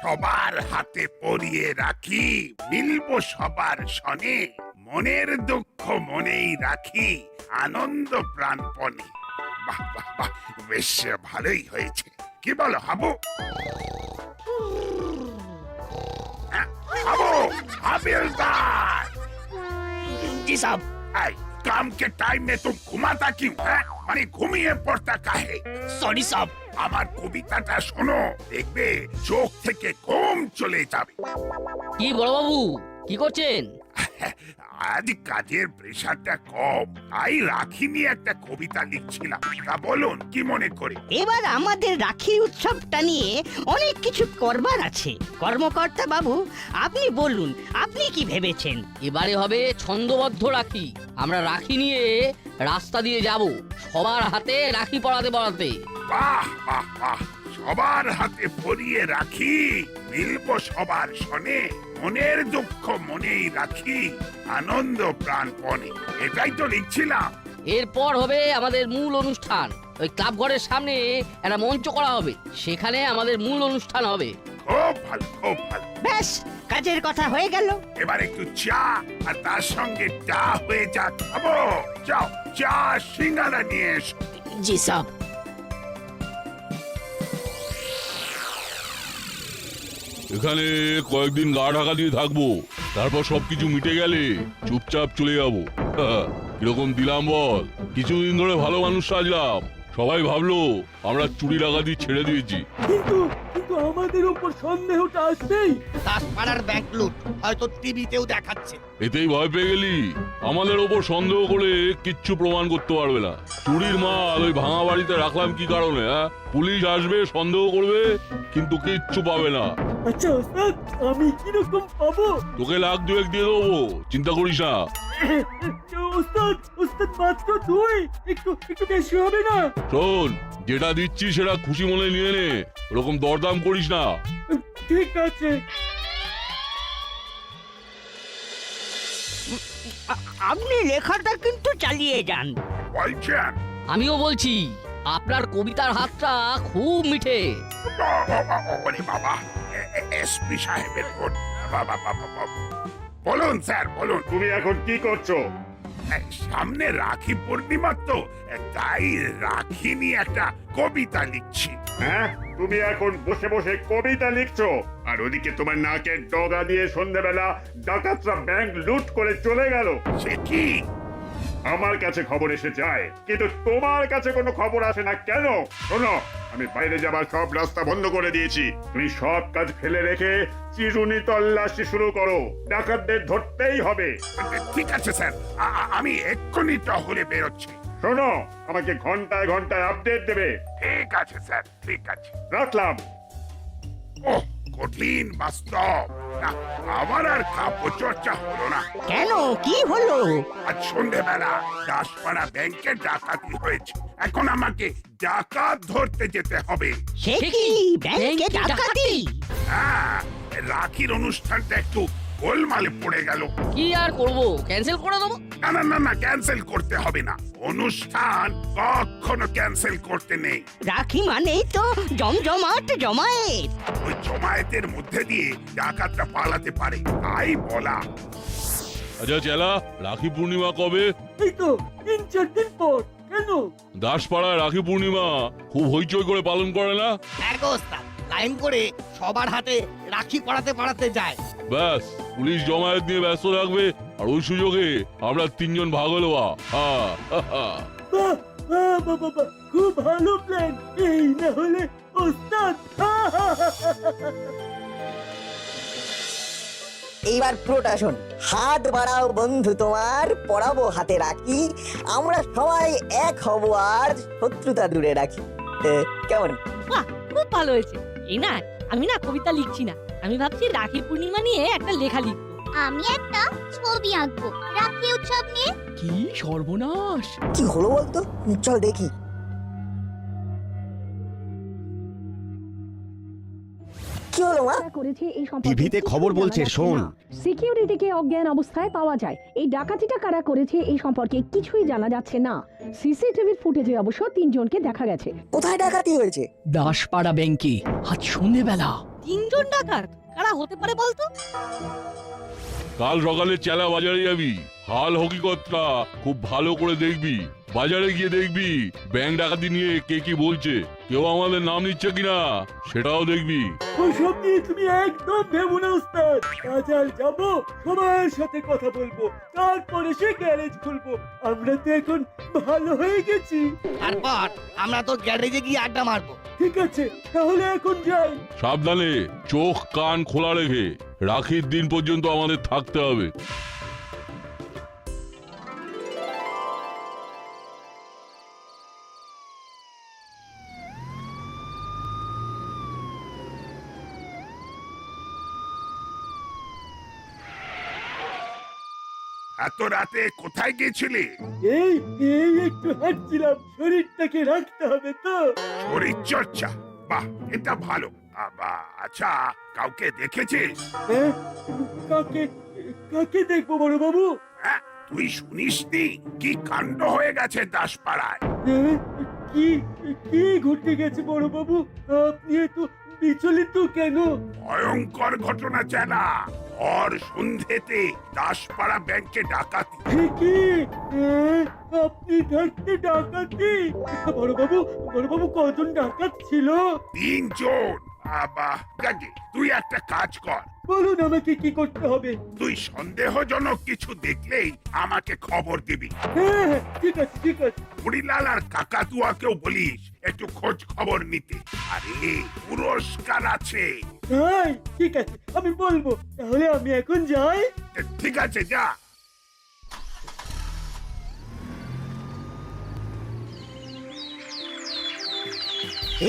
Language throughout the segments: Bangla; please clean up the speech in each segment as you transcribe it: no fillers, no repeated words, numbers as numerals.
সবার হাতে পরিয়ে রাখি, মিলবো সবার সনে, মনের দুঃখ মনেই রাখি, আনন্দ প্রাণপণে। বাহ বাহ বাহ, বেশ ভালোই হয়েছে। কি বলো হাবু? হাবু, হাবিলদার! जी साहब। এই, काम के टाइम में तुम घुमाता क्यों है? মানে ঘুমিয়ে পড়তা কাহে? सॉरी साहब। আমার কবিতাটা শোনো, দেখবে চোখ থেকে ঘুম চলে যাবে। কি বড় বাবু, কি করছেন? আজ কাজের প্রেশারটা কম, তাই রাখি নিয়ে একটা কবিতা লিখছিলাম। তা বলুন কি মনে করে? এবার আমাদের রাখি উৎসবটা নিয়ে অনেক কিছু করবার আছে। কর্মকর্তা বাবু, আপনি বলুন, আপনি কি ভেবেছেন? এবারে হবে ছন্দবদ্ধ রাখি। আমরা রাখি নিয়ে রাস্তা দিয়ে যাব, সবার হাতে রাখি পরাতে পরাতে। বাহ বাহ বাহ, সবার হাতে পরিয়ে রাখি, মিলবো সবার সনে, মনের দুঃখ মনেই রাখি, আনন্দ প্রাণপণে। এটাই তো লিখছিলাম। এরপর হবে আমাদের মূল অনুষ্ঠান। ওই ক্লাব ঘরের সামনে একটা মঞ্চ করা হবে, সেখানে আমাদের মূল অনুষ্ঠান হবে। খুব ভালো, খুব ভালো। ব্যাস, কাজের কথা হয়ে গেল। এবার একটু চা আর তার সঙ্গে চা হয়ে যা খাবো। যাও, চা সিঙ্গারা নিয়ে এসো। जी साहब। এখানে কয়েকদিন গা ঢাকা দিয়ে থাকবো, তারপর সবকিছু মিটে গেলে চুপচাপ চলে যাবো। কিরকম দিলাম বল? কিছুদিন ধরে ভালো মানুষ সাজলাম, সবাই ভাবলো আমরা চুরি ডাকাতি ছেড়ে দিয়েছি। কিন্তু কিন্তু আমাদের উপর সন্দেহটা আসবেই। দাসপাড়ার ব্যাংক লুট হয়তো টিভিতেও দেখাচ্ছে। এতেই ভয় পেয়ে গেলি? আমাদের ওপর সন্দেহ করে কিচ্ছু প্রমাণ করতে পারবে না। চুরির মাল ওই ভাঙা বাড়িতে রাখলাম কি কারণে? পুলিশ আসবে, সন্দেহ করবে, কিন্তু কিচ্ছু পাবে না। আচ্ছা ওস্তাদ, আমি কিরকম পাবো? তোকে লাখ দুয়েক দিয়ে দেবো, চিন্তা করিস না। ওস্তাদ ওস্তাদ, মাত্র দুই, একটু একটু বেশি হবে না? শোন, যেটা দিচ্ছি সেটা খুশি মনে নিয়ে নে, ওরকম দরদাম করিস না। ঠিক আছে। আপনি লেখাটা কিন্তু চালিয়ে যান। বলছেন? আমিও বলছি, আপনার কবিতার হাতটা খুব মিঠে। ওরে বাবা, এসপি সাহেবের ফোন। বাবা বাবা বাবা। বলুন স্যার, বলুন। তুমি এখন কি করছো? সামনে রাখি পূর্ণিমা তো, তাই রাখি নিয়ে একটা কবিতা লিখছি। হ্যাঁ, তুমি এখন বসে বসে কবিতা লিখছো, আর ওদিকে তোমার নাকের ডগা দিয়ে সন্ধ্যাবেলা ডাকাতরা ব্যাংক লুট করে চলে গেল। সে কি? আমার কাছে খবর এসে যায়, কিন্তু তোমার কাছে কোনো খবর আসে না কেন? শোনো, আমি বাইরে যাবার সব রাস্তা বন্ধ করে দিয়েছি। তুমি সব কাজ ফেলে রেখে চিরুনি তল্লাশি শুরু করো। ডাকাতদের ধরতেই হবে। ঠিক আছে স্যার, আমি এক্ষুনি টহলে বেরোচ্ছি। শোনো, আমাকে ঘন্টায় ঘন্টায় আপডেট দেবে। ঠিক আছে স্যার, ঠিক আছে। রাখলাম। ওহ, কঠিন বাস্তব। না, আমার আর কাব্য চর্চা হলো না। কেন, কি হলো? আজ সন্ধ্যেবেলা দাসপাড়া ব্যাংকে ডাকাতি হয়েছে। এখন আমাকে ডাকাত ধরতে যেতে হবে। সে কি ব্যাংকে ডাকাতি? হ্যাঁ, রাখির অনুষ্ঠানটা একটু গোলমালে পড়ে গেল। কি আর করব, ক্যান্সেল করে দেবো। না না না না, ক্যান্সেল করতে হবে না। অনুষ্ঠান কখনো ক্যান্সেল করতে নেই। রাখি মানেই তো জমজমাট, জমায়েত। ওই জমায়েতের মধ্যে দিয়ে ডাকাতরা পালাতে পারে, তাই বলা। আচ্ছা চেলা, রাখি পূর্ণিমা কবে? এই তো 3-4 দিন পর। কেন? দাসপাড়ায় রাখি পূর্ণিমা খুব হইচই করে পালন করে না? এক ওস্তাদ লাইন করে সবার হাতে রাখি পরাতে পরাতে যায়। ব্যাস, পুলিশ জমায়েত নিয়ে ব্যস্ত থাকবে, আর ওই সুযোগে আমরা তিনজন ভাগ হলো। বাহ বাহ বাহ বাহ, খুব ভালো প্ল্যান। এই না হলে ওস্তাদ। এইবার পুরোটা শোন। হাত বাড়াও বন্ধু তোমার, পড়াবো হাতে রাখি, আমরা সবাই এক হব আর শত্রুতা দূরে রাখি। কেমন? বাহ, খুব ভালো হয়েছে। এই না, আমি না কবিতা লিখছি না, আমি ভাবছি রাখি পূর্ণিমা নিয়ে একটা লেখা লিখবো। আমি একটা ছবি আঁকবো রাখি উৎসব নিয়ে। কি সর্বনাশ! কি হলো বলতো? চল দেখি। কি হলো মা? টিভিতে খবর বলছে, শোন। সিকিউরিটিকে অজ্ঞান অবস্থায় পাওয়া যায়। এই ডাকাতিটা কারা করেছে এই সম্পর্কে কিছুই জানা যাচ্ছে না। সিসিটিভির ফুটেজে অবশ্য 3 জনকে দেখা গেছে। কোথায় ডাকাতি হয়েছে? দাসপাড়া ব্যাংকে আজ সন্ধ্যেবেলা। তিনজন ডাকাত কারা হতে পারে বলতো? কাল সকালে চেলা বাজারে যাবি, হাল হকিকতটা খুব ভালো করে দেখবি। বাজারে গিয়ে দেখবি ব্যাংক ডাকাতি নিয়ে কে কি বলছে, কেউ আমাদের নাম নিচ্ছে কিনা সেটাও দেখবি। ওসব নিয়ে তুমি একদম ভেবো না উস্তাদ। বাজার যাবো, সবার সাথে কথা বলবো, তারপরে সে গ্যারেজ খুলবো। আমরা তো এখন ভালো হয়ে গেছি। তারপর আমরা তো গ্যারেজে গিয়ে আড্ডা মারবো। ঠিক আছে, তাহলে এখন যাই। সাবধানে, চোখ কান খোলা রেখে রাখির দিন পর্যন্ত আমাদের থাকতে হবে। এত রাতে কোথায় গেছিলি? এই এই একটু হাঁটছিলাম, শরীরটাকে রাখতে হবে তো। শরীর চর্চা, বাহ, এটা ভালো। আচ্ছা, কাউকে দেখেছিস? হ্যাঁ, কাকে কাকে দেখবো বড় বাবু? হ্যাঁ, তুই শুনিসনি কি কাণ্ড হয়ে গেছে দাসপাড়ায়? হ্যাঁ, কি কি ঘটে গেছে বড় বাবু? আপনি এত বিচলিত কেন? ভয়ঙ্কর ঘটনা চেনা। और সন্ধ্যেতে দাসপাড়া ব্যাংকে ডাকাতি। কি আপনি থাকতে ডাকাতি? বড় বাবু কজন ডাকাত ছিল? 3 জন। যাকে তুই একটা কাজ কর। বলুন আমাকে কি করতে হবে? তুই সন্দেহজনক কিছু দেখলেই আমাকে খবর দিবি। হ্যাঁ, ঠিক আছে ঠিক আছে। হরিলাল আর কাকাতুয়াকেও বলিস একটু খোঁজ খবর নিতে। আরে পুরস্কার আছে। তাই ঠিক আছে, আমি বলবো। তাহলে আমি এখন যাই। ঠিক আছে, যা।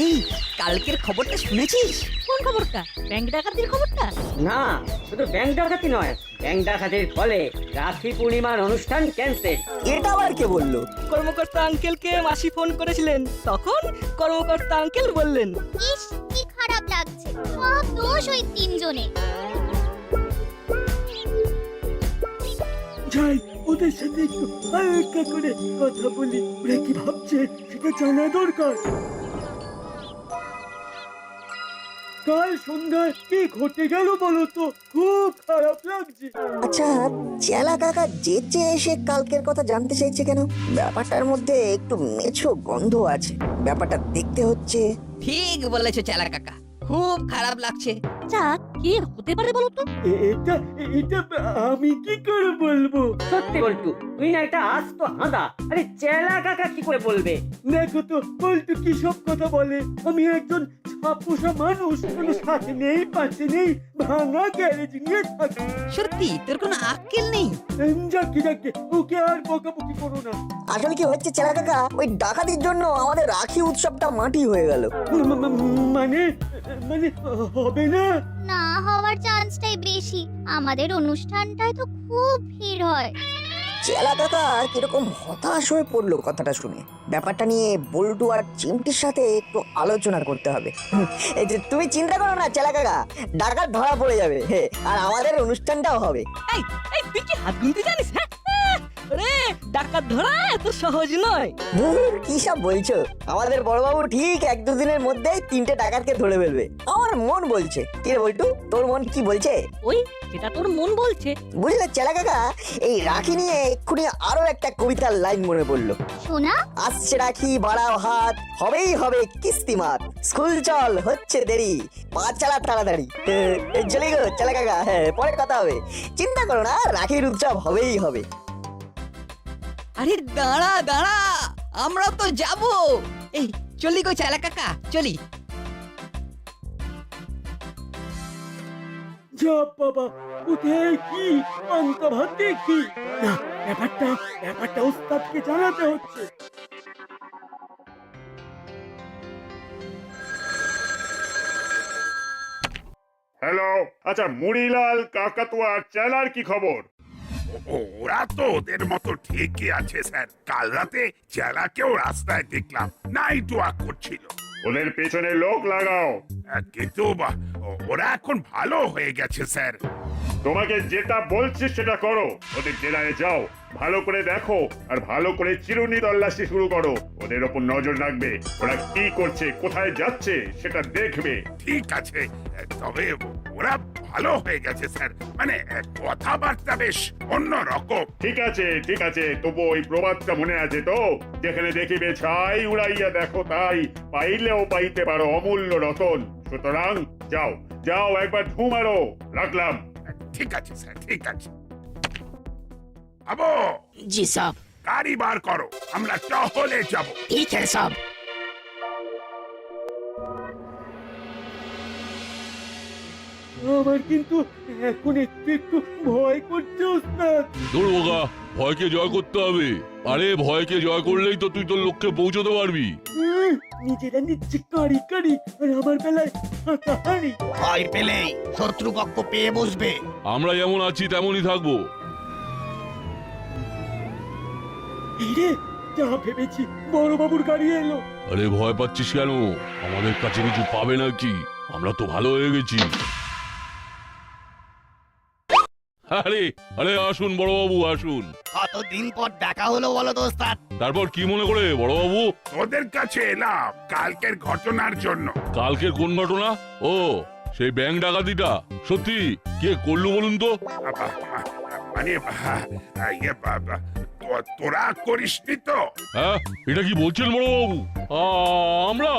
এই কালকের খবরটা শুনেছিস? কোন খবরটা? ব্যাংক ডাকাতির খবরটা? না, শুধু ব্যাংক ডাকাতি নয়, ব্যাংক ডাকাতির ফলে রাখি পূর্ণিমার অনুষ্ঠান ক্যান্সেল। এটা আবার কে বললো? কর্মকর্তা আঙ্কেলকে মাসি ফোন করেছিলেন, তখন কর্মকর্তা আঙ্কেল বললেন। ইস, কি খারাপ লাগছে। সব দোষ ওই তিনজনের। যাই, ওদের সাথে একটু হালকা করে কথা বলি। ওরা কি ভাবছে সেটা জানা দরকার। কাল সন্ধ্যায় কি ঘটে গেল বলো তো? খুব খারাপ লাগছে। আচ্ছা, চেলা কাকা যেচে এসে কালকের কথা জানতে চাইছে কেন? ব্যাপারটার মধ্যে একটু মেছো গন্ধ আছে। ব্যাপারটা দেখতে হচ্ছে। ঠিক বলেছো চেলা কাকা, খুব খারাপ লাগছে। আচ্ছা, কে হতে পারে বলো তো? এটা এটা আমি কি করে বলবো? সত্যি বলটু, তুই না একটা আস্ত হাঁদা। আরে চেলা কাকা কি করে বলবে? দেখো তো বল্টু কি সব কথা বলে। আমি একজন ছাপোষা মানুষ, কোনো সাথে নেই, পাশে নেই, ভাঙা গ্যারেজ নিয়ে থাকি। সত্যি তোর কোনো আক্কেল নেই? যাকে ওকে আর বকাবকি করো না। আসলে কি হচ্ছে চেলা কাকা, ওই ডাকাতির জন্য আমাদের রাখি উৎসবটা মাটি হয়ে গেল। মানে মানে হবে না? না হওয়ার চান্সটাই বেশি। আমাদের অনুষ্ঠানটায় তো খুব ভিড় হয়। চেলা কাকা কিরকম হতাশ হয়ে পড়লো কথাটা শুনে। ব্যাপারটা নিয়ে বল্টু আর চিমটির সাথে একটু আলোচনা করতে হবে। এই যে তুমি চিন্তা করো না চেলা কাকা, ডাকাত ধরা পড়ে যাবে, আর আমাদের অনুষ্ঠানটাও হবে। এই এই তুই কি হাত গুনতে জানিস? হ্যাঁ, রে ডাকাত ধরা এত সহজ নয়। কি সব বলছো? আমাদের বড়বাবু ঠিক 1-2 দিনের মধ্যেই 3টে ডাকাতকে ধরে ফেলবে। আমার মন বলছে। কি রে বল্টু, তোর মন কি বলছে? ওই যেটা তোর মন বলছে। বুঝলে চেলা কাকা, এই রাখি নিয়ে এক্ষুনি আরো একটা কবিতার লাইন মনে পড়লো। শোনা? আসছে রাখি, বাড়াও হাত, হবেই হবে কিস্তিমাত, স্কুল চল, হচ্ছে দেরি, পা চালা তাড়াতাড়ি। চলে গো চেলা কাকা, পরে কথা হবে। চিন্তা করো না, রাখির উৎসব হবেই হবে। আরে দাঁড়া দাঁড়া, আমরা তো যাব। এই চলি গো চেলা কাকা, চলি। যা বাবা, কোথায় কি পান্তা ভাত দেখি না। ব্যাপারটা ওস্তাদকে জানাতে হচ্ছে। হ্যালো, আচ্ছা মুড়িলাল, কাকাতুয়া আর চেলার কি খবর? ওরা তো ওদের মতো ঠিকই আছে স্যার। কাল রাতে চেলাকেও রাস্তায় দেখলাম, নাইট ওয়াক করছিল। ওদের পেছনে লোক লাগাও। কিন্তু ওরা এখন ভালো হয়ে গেছে স্যার। তোমাকে যেটা বলছি সেটা করো। ওদের জেলায় যাও, ভালো করে দেখো আর ভালো করে চিরুনি তল্লাশি শুরু করো। ওদের ওপর নজর রাখবে, ওরা কি করছে, কোথায় যাচ্ছে সেটা দেখবে। ঠিক আছে, তবে ওরা ভালো হয়ে গেছে স্যার, মানে কথাবার্তা বেশ অন্য রকম। ঠিক আছে ঠিক আছে, তবু ওই প্রবাদটা মনে আছে তো, যেখানে দেখিবে ছাই উড়াইয়া দেখো তাই, পাইলেও পাইতে পারো অমূল্য রতন। সুতরাং যাও যাও, একবার ঢু মারো। রাখলাম। ঠিক আছে স্যার, ঠিক আছে। আবো, জি সাহেব। গাড়ি বার করো, আমরা টহলে যাব। ঠিক আছে সাহেব। আমার কিন্তু এখন একটু একটু ভয় করছে ওস্তাদ। দুর্গা, ভয়কে জয় করতে হবে। আরে ভয়কে জয় করলেই তো তুই তোর লক্ষ্যে পৌঁছতে পারবি। নিজেরা নিচ্ছে কারি কারি, আর আমার বেলায় হাতাহারি। ভয় পেলেই শত্রুপক্ষ পেয়ে বসবে। আমরা যেমন আছি তেমনই থাকবো। এই রে, যা ভেবেছি বড় বাবুর গাড়ি এলো। আরে ভয় পাচ্ছিস কেন? আমাদের কাছে কিছু পাবে নাকি? আমরা তো ভালো হয়ে গেছি। আরে আরে আসুন বড়বাবু, আসুন। কতদিন পর দেখা হলো বলো তো ওস্তাদ? তারপর কি মনে করে বড়বাবু? ওদের কাছে এলাম কালকের ঘটনার জন্য। কালকের কোন ঘটনা? ও, সেই ব্যাংক ডাকাতিটা। সত্যি কে করলো বলুন তো? মানে তোরা করিসনি তো? হ্যাঁ, এটা কি বলছেন বড়বাবু? আমরা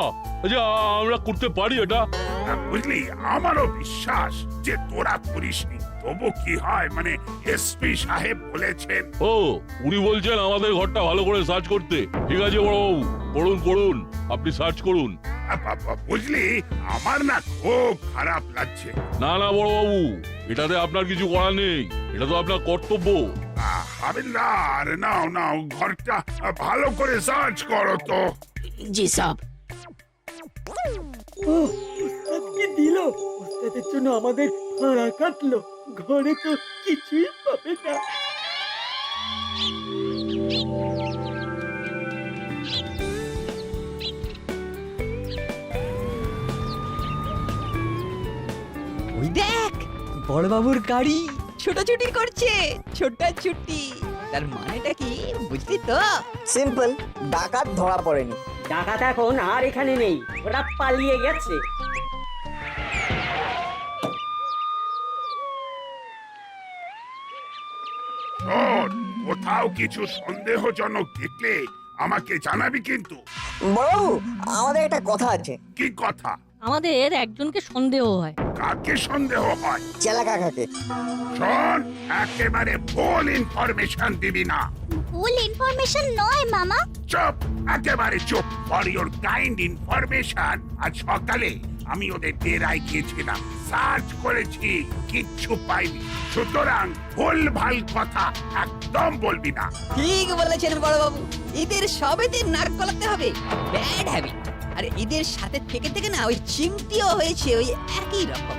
আচ্ছা, আমরা করতে পারি এটা? বুঝলি, আমারও বিশ্বাস যে তোরা করিসনি। তবু কি হয়, মানে এসপি সাহেব বলেছেন। ও, উনি বলছেন আমাদের ঘরটা ভালো করে সার্চ করতে। ঠিক আছে বড়বাবু, করুন করুন, আপনি সার্চ করুন। বুঝলি, আমার না খুব খারাপ লাগছে। না না বড়বাবু, এটাতে আপনার কিছু করার নেই, এটা তো আপনার কর্তব্য। হাবিলদার, নাও নাও, ঘরটা ভালো করে সার্চ করো তো। জি সাহেব। ও, ওস্তাদ কি দিল? ওস্তাদের জন্য আমাদের ভাড়া কাটলো। ঘরে তো কিছুই পাবে না। ওই দেখ, বড়বাবুর গাড়ি ছোটাছুটি করছে। ছোটাছুটি তার মানেটা কি বুঝলি তো? সিম্পল, ডাকাত ধরা পড়েনি। ডাকাত এখন আর এখানে নেই, ওরা পালিয়ে গেছে। শোন, কোথাও কিছু সন্দেহজনক দেখলে আমাকে জানাবি কিন্তু। বড়বাবু, আমাদের একটা কথা আছে। কি কথা? আমাদের একজনকে সন্দেহ হয়। কাকে সন্দেহ হয়? চেলা কাকাকে। শোন, একেবারে ভুল ইনফরমেশন দিবি না। ভুল ইনফরমেশন নয় মামা। চুপ, একেবারে চুপ। ফর ইউর কাইন্ড ইনফরমেশন, আজ সকালে আমি ওদের ডেরায় গিয়েছিলাম, সার্চ করেছি, কিচ্ছু পাইনি। সুতরাং ভুল ভাল কথা একদম বলবি না। ঠিক বলেছেন বড়বাবু, এদের সবেতে নাক গলাতে হবে। Bad habit. আর এদের সাথে থেকে থেকে না ওই চিমটিও হয়েছে ওই একই রকম।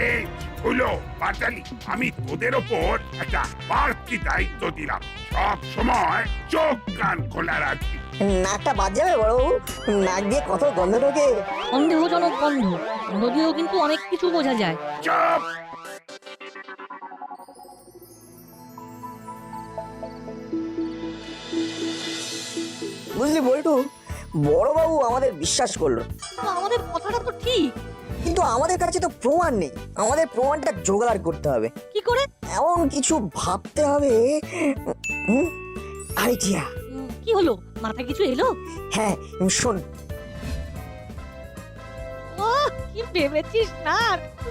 এই হলো পাটালি, আমি তোদের ওপর একটা বাড়তি দায়িত্ব দিলাম। সব সময় চোখ কান খোলা রাখবি। নাকটা বাদ যাবে বড়বাবু? নাক দিয়ে কত গন্ধ ঢোকে। সন্দেহজনক গন্ধ, গন্ধ দিয়েও কিন্তু অনেক কিছু বোঝা যায়। চুপ। বুঝলি বল্টু, বড়বাবু আমাদের বিশ্বাস করলো, আমাদের কথাটা তো ঠিক, কিন্তু আমাদের কাছে তো প্রমাণ নেই। আমাদের প্রমাণটা জোগাড় করতে হবে। কি করে? এমন কিছু ভাবতে হবে। আইডিয়া। কি হলো, মাথায় কিছু এলো? হ্যাঁ, শোন। ও, কি ভেবেছিস না,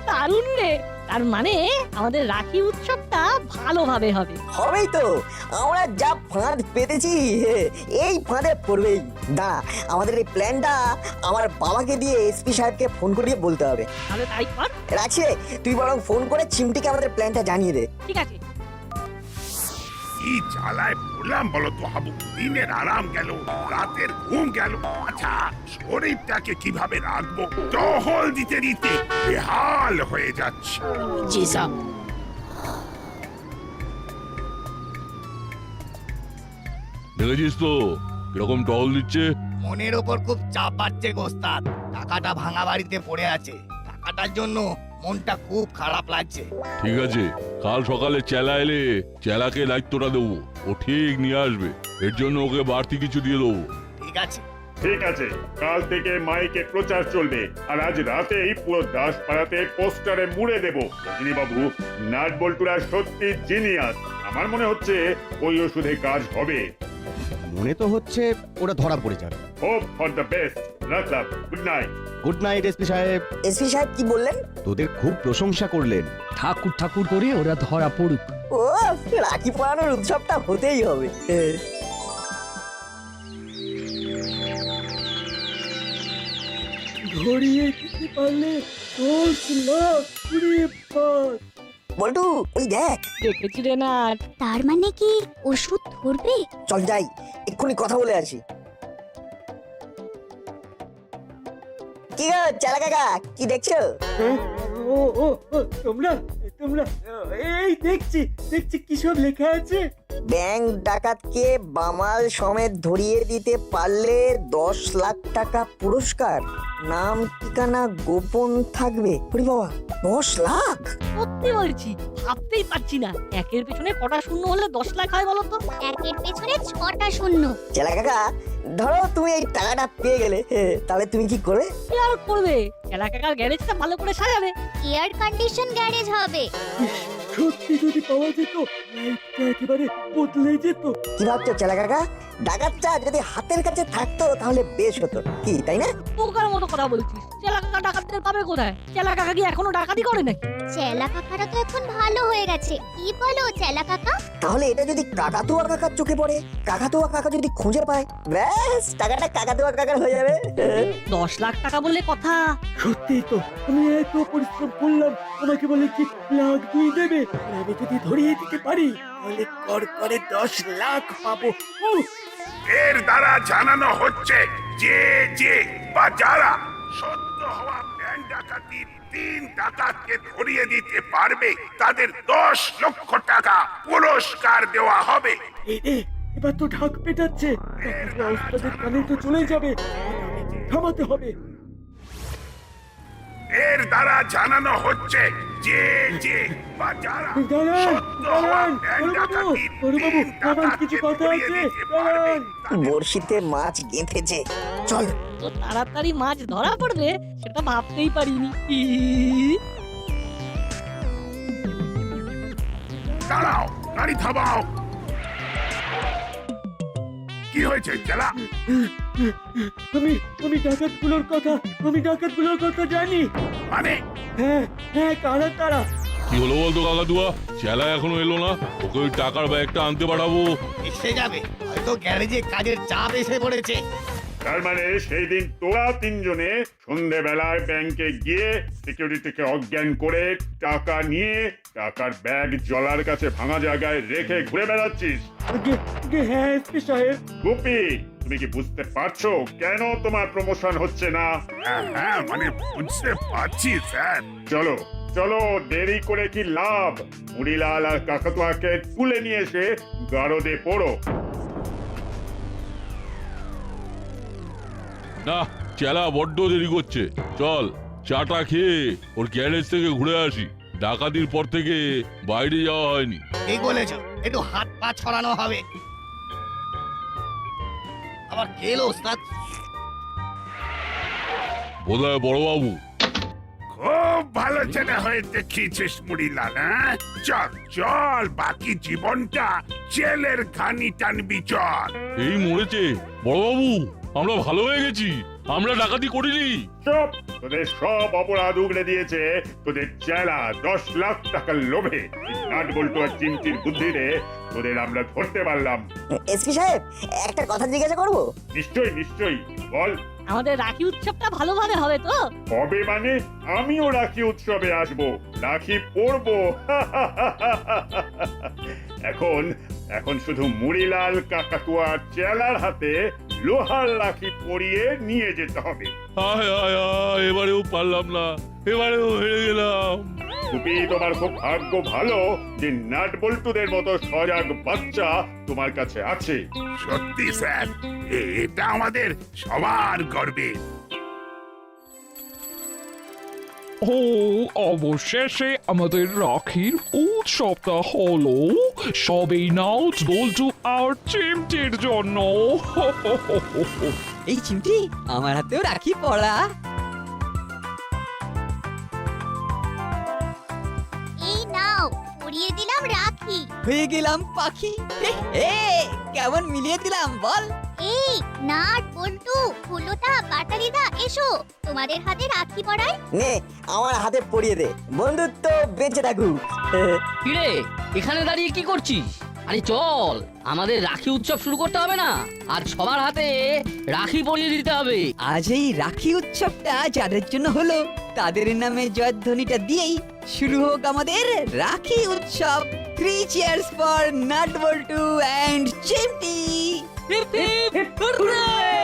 দারুণ রে। তার মানে আমাদের রাখি উৎসবটা ভালোভাবে হবে। হবেই তো, আমরা যা ফাঁদ পেতেছি এই ফাঁদে পড়বেই। দাঁড়া, আমাদের এই প্ল্যানটা আমার বাবাকে দিয়ে এসপি সাহেবকে ফোন করিয়ে বলতে হবে। তাহলে তাই কর। রাখছি রে, তুই বরং ফোন করে চিমটিকে আমাদের প্ল্যানটা জানিয়ে দে। ঠিক আছে। কি জ্বালায় পড়লাম বলো তো হাবু। দিনের আরাম গেল, রাতের ঘুম গেল। আচ্ছা, শরীরটাকে কিভাবে রাখবো? টহল দিতে দিতে বেহাল হয়ে যাচ্ছে। জি সাহেব। দেখেছিস তো কিরকম টহল দিচ্ছে? মনের ওপর খুব চাপ বাড়ছে ওস্তাদ। টাকাটা ভাঙা বাড়িতে পড়ে আছে, টাকাটার জন্য মনটা খুব খারাপ লাগছে। ঠিক আছে, কাল সকালে চেলা এলে চেলাকে দায়িত্বটা দেবো, ও ঠিক নিয়ে আসবে। এর জন্য ওকে বাড়তি কিছু দিয়ে দেবো। ঠিক আছে। ঠিক আছে, কাল থেকে মাইকে প্রচার চলবে, আর আজ রাতেই পুরো দাসপাড়াতে পোস্টারে মুড়ে দেব, রজনী বাবু নাট বল্টুরা সত্যি জিনিয়াস। আমার মনে হচ্ছে ওই ওষুধে কাজ হবে। মনে তো হচ্ছে ওরা ধরা পড়ে যাবে। Hope for the best. রাখলাম, good night. Good night SP সাহেব। এসপি সাহেব কি বললেন? তোদের খুব প্রশংসা করলেন। ঠাকুর ঠাকুর করে ওরা ধরা পড়ুক। ও, রাখি পরানোর উৎসবটা হতেই হবে। ধরিয়ে দিতে পারলে 10 লাখ। ওরে বাস! বল্টু, ওই দেখ। দেখেছি রে নাট। তার মানে কি ওষুধ ধরবে? চল যাই, এক্ষুনি কথা বলে আসি। কি গো চালা কাকা, কি দেখছো? হ্যাঁ? ও ও ও, তোমরা তোমরা এই দেখছি দেখছি কি সব লেখা আছে। ব্যাংক ডাকাতকে বামাল সমেত ধরিয়ে দিতে পারলে 10 লাখ টাকা পুরস্কার, নাম ঠিকানা গোপন থাকবে। ওরে বাবা, 10 লাখ! সত্যি বলছি, ভাবতেই পারছি না একের পেছনে কটা শূন্য হলে 10 লাখ হয় বলো তো। একের পেছনে 6টা শূন্য। চালা কাকা, ধরো তুমি এই টাকাটা পেয়ে গেলে, তাহলে তুমি কি করবে? কি আর করবে, এলাকার গ্যারেজটা ভালো করে সাজাবে। এয়ার কন্ডিশন গ্যারেজ হবে। সত্যি যদি পাওয়া যেত, লাইফটা একেবারে বদলে যেত। কি ভাবছো চালা কাকা? ডাকাতটা যদি হাতের কাছে থাকতো তাহলে বেশ হতো, কি তাই না? পোকার মতো কথা বলছিস। চেলা কাকা ডাকাতদের পাবে কোথায়? চেলা কাকা কি এখনো ডাকাতি করে নাকি? চেলা কাকারা তো এখন ভালো হয়ে গেছে। কি বলো চেলা কাকা? তাহলে এটা যদি কাকাতুয়া কাকার চোখে পড়ে, কাকাতুয়া কাকা যদি খুঁজে পায়, ব্যাস টাকাটা কাকাতুয়া কাকার হয়ে যাবে। 10 লাখ টাকা বললে কথা। সত্যি তো, আমি এত পরিশ্রম করলাম, আমাকে বলে কি লাখ 2 দেবে। আর আমি যদি ধরিয়ে দিতে পারি তাহলে কর করে 10 লাখ পাবো। উফ! এর দ্বারা জানানো হচ্ছে যে যে বা যারা সত্য হওয়া ব্যাংক ডাকাতির 3 ডাকাতকে ধরিয়ে দিতে পারবে তাদের 10 লক্ষ টাকা পুরস্কার দেওয়া হবে। এই রে, এবার তো ঢাক পেটাচ্ছে। ডাকাতরা ওস্তাদের কানে তো চলে যাবে, থামাতে হবে। এর দ্বারা জানানো হচ্ছে যে যে বা যারা দাঁড়ান সত্য হওয়া দাঁড়ান, ব্যাংক বড়বাবু, ডাকাতির বড়বাবু, 3 আমার কিছু ডাকাতকে কথা ধরিয়ে আছে। দিতে পারবে দাঁড়ান। বড়শিতে মাছ গেঁথেছে, চল। তো তাড়াতাড়ি মাছ ধরা পড়বে সেটা ভাবতেই পারিনি। দাঁড়াও, গাড়ি থামাও। কি হয়েছে চেলা? আমি ডাকাতগুলোর কথা জানি। মানে হ্যাঁ হ্যাঁ, কারা তারা? কি হলো বলতো কাকাতুয়া? চেলা এখনো এলো না, ওকে ওই টাকার ব্যাগটা আনতে পাঠাবো। এসে যাবে, হয়তো গ্যারেজে কাজের চাপ এসে পড়েছে। তার মানে সেই দিন তোরা 3 জনে সন্ধেবেলায় ব্যাংকে গিয়ে সিকিউরিটিকে অজ্ঞান করে টাকা নিয়ে টাকার ব্যাগ জলার কাছে ভাঙা জায়গায় রেখে ঘুরে বেড়াচ্ছিস। হ্যাঁ এসপি সাহেব। গুপি, তুমি কি বুঝতে পারছো কেন তোমার প্রমোশন হচ্ছে না? হ্যাঁ, মানে বুঝতে পারছি স্যার। চলো চলো, দেরি করে কি লাভ? মুড়িলাল আর কাকাতুয়াকে তুলে নিয়ে এসে গারদে পড়ো। না, চেলা বড্ড দেরি করছে। চল চাটা খেয়ে ওর গ্যারেজ থেকে ঘুরে আসি। ডাকাতির পর থেকে বাইরে যাওয়া হয়নি। ঠিক বলেছ, একটু হাত পা ছড়ানো হবে। আবার গেল ওস্তাদ। বোধহয় বড়বাবু। খুব ভালো ছেলে হয়ে দেখিয়েছিস মুড়িলাল। হ্যাঁ, চল চল, বাকি জীবনটা জেলের ঘানি টানবি, চল। এই মরেছে বড়বাবু, আমরা ভালো হয়ে গেছি, আমরা ডাকাতি করিনি। চুপ! তোদের সব অপরাধ উগড়ে দিয়েছে তোদের চেলা 10 লাখ টাকার লোভে। নাট বল্টু আর চিমটির বুদ্ধিতে তোদের আমরা ধরতে পারলাম। এসপি সাহেব, একটা কথা জিজ্ঞাসা করবো? নিশ্চয়ই নিশ্চয়ই, বল। আমাদের রাখি উৎসবটা ভালোভাবে হবে তো? হবে মানে? আমিও রাখি উৎসবে আসবো, রাখি পরবো। এখন শুধু মুড়িলাল কাকাতুয়া চেলার হাতে লোহার রাখি পরিয়ে নিয়ে যেতে হবে। আয় আয় আয়, এবারেও পারলাম না, এবারেও হেরে গেলাম। গুপি, তোমার খুব ভাগ্য ভালো যে নাট বল্টুদের মতো সজাগ বাচ্চা তোমার কাছে আছে। সত্যি স্যার, এটা আমাদের সবার গর্বের। ও অবশেষে আমাদের রাখির উৎসবটা হলো, সবেই নাও বল্টু আর চিমটির জন্য। এই চিমটি আমার হাতেও রাখি পড়া। এই নাও পরিয়ে দিলাম রাখি। হয়ে গেলাম পাখি। হে, হে, কেমন মিলিয়ে দিলাম বল। এই নাট বল্টু ফুলুদা বাটালিদা এসো, তোমাদের হাতে রাখি পরাই। নে আমার হাতে পরিয়ে দে, বন্ধুত্ব বেঁচে থাকুক। কিরে এখানে দাঁড়িয়ে কি করছিস? আরে চল, আমাদের রাখি উৎসব শুরু করতে হবে না? আর সবার হাতে রাখি পরিয়ে দিতে হবে। আজ এই রাখি উৎসবটা যাদের জন্য হলো তাদের নামে জয়ধ্বনিটা দিয়েই শুরু হোক আমাদের রাখি উৎসব। 3 cheers for নাট বল্টু এন্ড চিমটি। Hip hip hurray!